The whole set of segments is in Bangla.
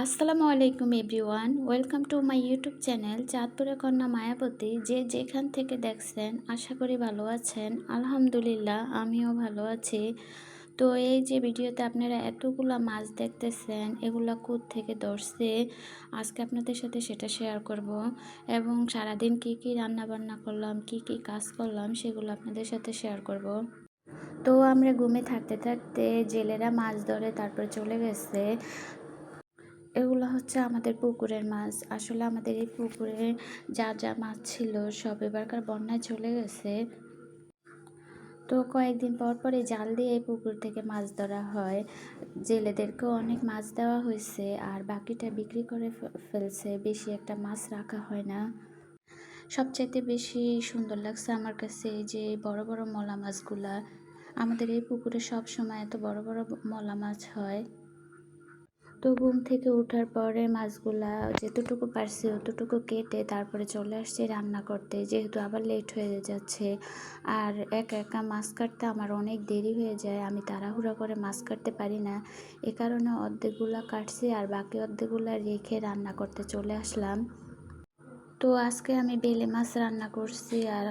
আসসালামু আলাইকুম everyone, welcome to my YouTube channel চাঁদপুরের কন্যা মায়াবতী। যে যেখান থেকে দেখছেন আশা করি ভালো আছেন। আলহামদুলিল্লাহ আমিও ভালো আছি। তো এই যে ভিডিওতে আপনারা এতগুলা মাছ দেখতেছেন, এগুলা থেকে ধরছে আজকে আপনাদের সাথে সেটা শেয়ার করব। এবং সারাদিন কি কি রান্না বান্না করলাম, কি কি কাজ করলাম সেগুলো আপনাদের সাথে শেয়ার করব। তো আমরা ঘুমে থাকতে থাকতে জেলেরা মাছ ধরে তারপর চলে গেছে। এগুলো হচ্ছে আমাদের পুকুরের মাছ। আসলে আমাদের এই পুকুরে যা যা মাছ ছিল সব এবারকার বন্যায় চলে গেছে। তো কয়েকদিন পর পরে জাল দিয়ে এই পুকুর থেকে মাছ ধরা হয়। জেলেদেরকেও অনেক মাছ দেওয়া হয়েছে, আর বাকিটা বিক্রি করে ফেলছে। বেশি একটা মাছ রাখা হয় না। সবচাইতে বেশি সুন্দর লাগছে আমার কাছে এই যে বড় বড় মলা মাছগুলা। আমাদের এই পুকুরে সব সময় এত বড় বড় মলা মাছ হয়। তো ঘুম থেকে ওঠার পরে মাছগুলা যেতটুকু পারছি অতটুকু কেটে তারপরে চলে আসছি রান্না করতে, যেহেতু আবার লেট হয়ে যাচ্ছে। আর একা একা মাছ কাটতে আমার অনেক দেরি হয়ে যায়, আমি তাড়াহুড়া করে মাছ কাটতে পারি না। এ কারণে অর্ধেকগুলা কাটছি আর বাকি অর্ধেকগুলা রেখে রান্না করতে চলে আসলাম। তো আজকে আমি বেলে মাছ রান্না করছি আর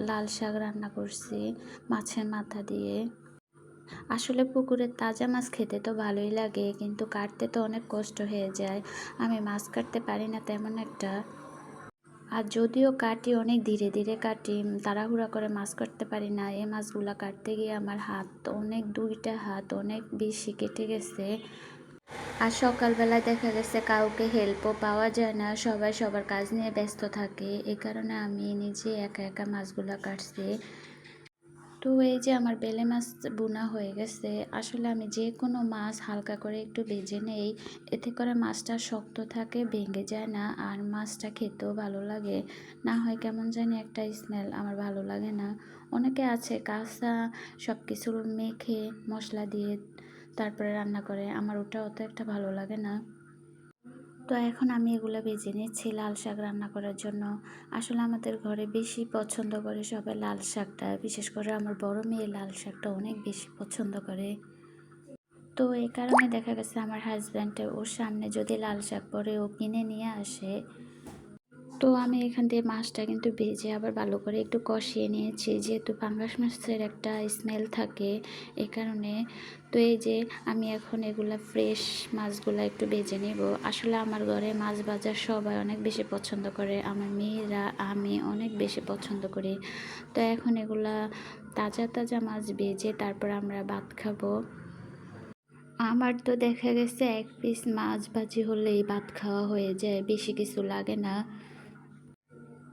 লাল শাক রান্না করছি মাছের মাথা দিয়ে। আসলে পুকুরের তাজা মাছ খেতে তো ভালোই লাগে, কিন্তু কাটতে তো অনেক কষ্ট হয়ে যায়। আমি মাছ কাটতে পারি না তেমন একটা। আর যদিও কাটি অনেক ধীরে ধীরে কাটি, তাড়াহুড়া করে মাছ কাটতে পারি না। এই মাছগুলা কাটতে গিয়ে আমার হাত অনেক, দুইটা হাত অনেক বেশি কেটে গেছে। আর সকালবেলায় দেখা গেছে কাউকে হেল্পও পাওয়া যায় না, সবাই সবার কাজ নিয়ে ব্যস্ত থাকে। এই কারণে আমি নিজে একা একা মাছগুলা কাটছি। তো এই যে আমার বেলে মাছ বোনা হয়ে গেছে। আসলে আমি যে কোনো মাছ হালকা করে একটু ভেজে নেই, এতে করে মাছটা শক্ত থাকে, ভেঙে যায় না, আর মাছটা খেতেও ভালো লাগে। না হয় কেমন জানি একটা স্মেল, আমার ভালো লাগে না। অনেকে আছে কাঁচা সব কিছু মেখে মশলা দিয়ে তারপরে রান্না করে, আমার ওটা অত একটা ভালো লাগে না। তো এখন আমি এগুলো ভেজে নিচ্ছি লাল শাক রান্না করার জন্য। আসলে আমাদের ঘরে বেশি পছন্দ করে সবাই লাল শাকটা, বিশেষ করে আমার বড় মেয়ে লাল শাকটা অনেক বেশি পছন্দ করে। তো এই কারণে দেখা গেছে আমার হাজব্যান্ড ওর সামনে যদি লাল শাক পরে ও কিনে নিয়ে আসে। তো আমি এখান থেকে মাছটা কিন্তু ভেজে আবার ভালো করে একটু কষিয়ে নিয়েছি, যেহেতু পাঙ্গাস মাছের একটা স্মেল থাকে এই কারণে। তো এই যে আমি এখন এগুলা ফ্রেশ মাছগুলা একটু ভেজে নেব। আসলে আমার ঘরে মাছ ভাজা সবাই অনেক বেশি পছন্দ করে, আমার মেয়েরা আমি অনেক বেশি পছন্দ করি। তো এখন এগুলা তাজা তাজা মাছ ভেজে তারপর আমরা ভাত খাবো। আমার তো দেখা গেছে এক পিস মাছ ভাজি হলেই ভাত খাওয়া হয়ে যায়, বেশি কিছু লাগে না।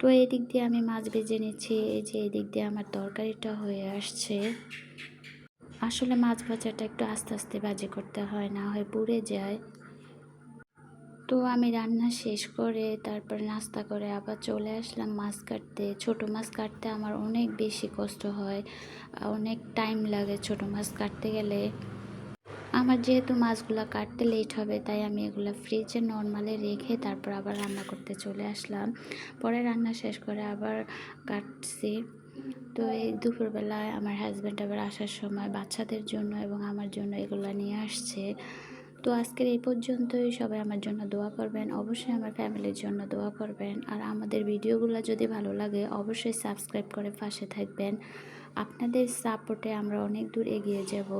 তো এদিক দিয়ে আমি মাছ ভেজে নিচ্ছি, এই যে এদিক দিয়ে আমার তরকারিটা হয়ে আসছে। আসলে মাছ ভাজাটা একটু আস্তে আস্তে ভাজি করতে হয়, না হয় পুড়ে যায়। তো আমি রান্না শেষ করে তারপর নাস্তা করে আবার চলে আসলাম মাছ কাটতে। ছোট মাছ কাটতে আমার অনেক বেশি কষ্ট হয়, অনেক টাইম লাগে ছোট মাছ কাটতে গেলে। আমার যেহেতু মাছগুলো কাটতে লেট হবে, তাই আমি এগুলো ফ্রিজে নর্মালে রেখে তারপর আবার রান্না করতে চলে আসলাম। পরে রান্না শেষ করে আবার কাটছি। তো এই দুপুরবেলায় আমার হাজব্যান্ড আবার আসার সময় বাচ্চাদের জন্য এবং আমার জন্য এগুলো নিয়ে আসছে। তো আজকের এই পর্যন্তই। সবাই আমার জন্য দোয়া করবেন, অবশ্যই আমার ফ্যামিলির জন্য দোয়া করবেন। আর আমাদের ভিডিওগুলো যদি ভালো লাগে অবশ্যই সাবস্ক্রাইব করে পাশে থাকবেন। আপনাদের সাপোর্টে আমরা অনেক দূর এগিয়ে যাব।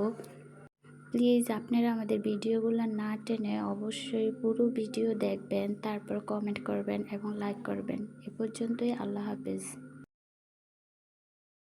প্লিজ আপনারা আমাদের ভিডিওগুলো না টেনে অবশ্যই পুরো ভিডিও দেখবেন, তারপর কমেন্ট করবেন এবং লাইক করবেন। এ পর্যন্তই। আল্লাহ হাফেজ।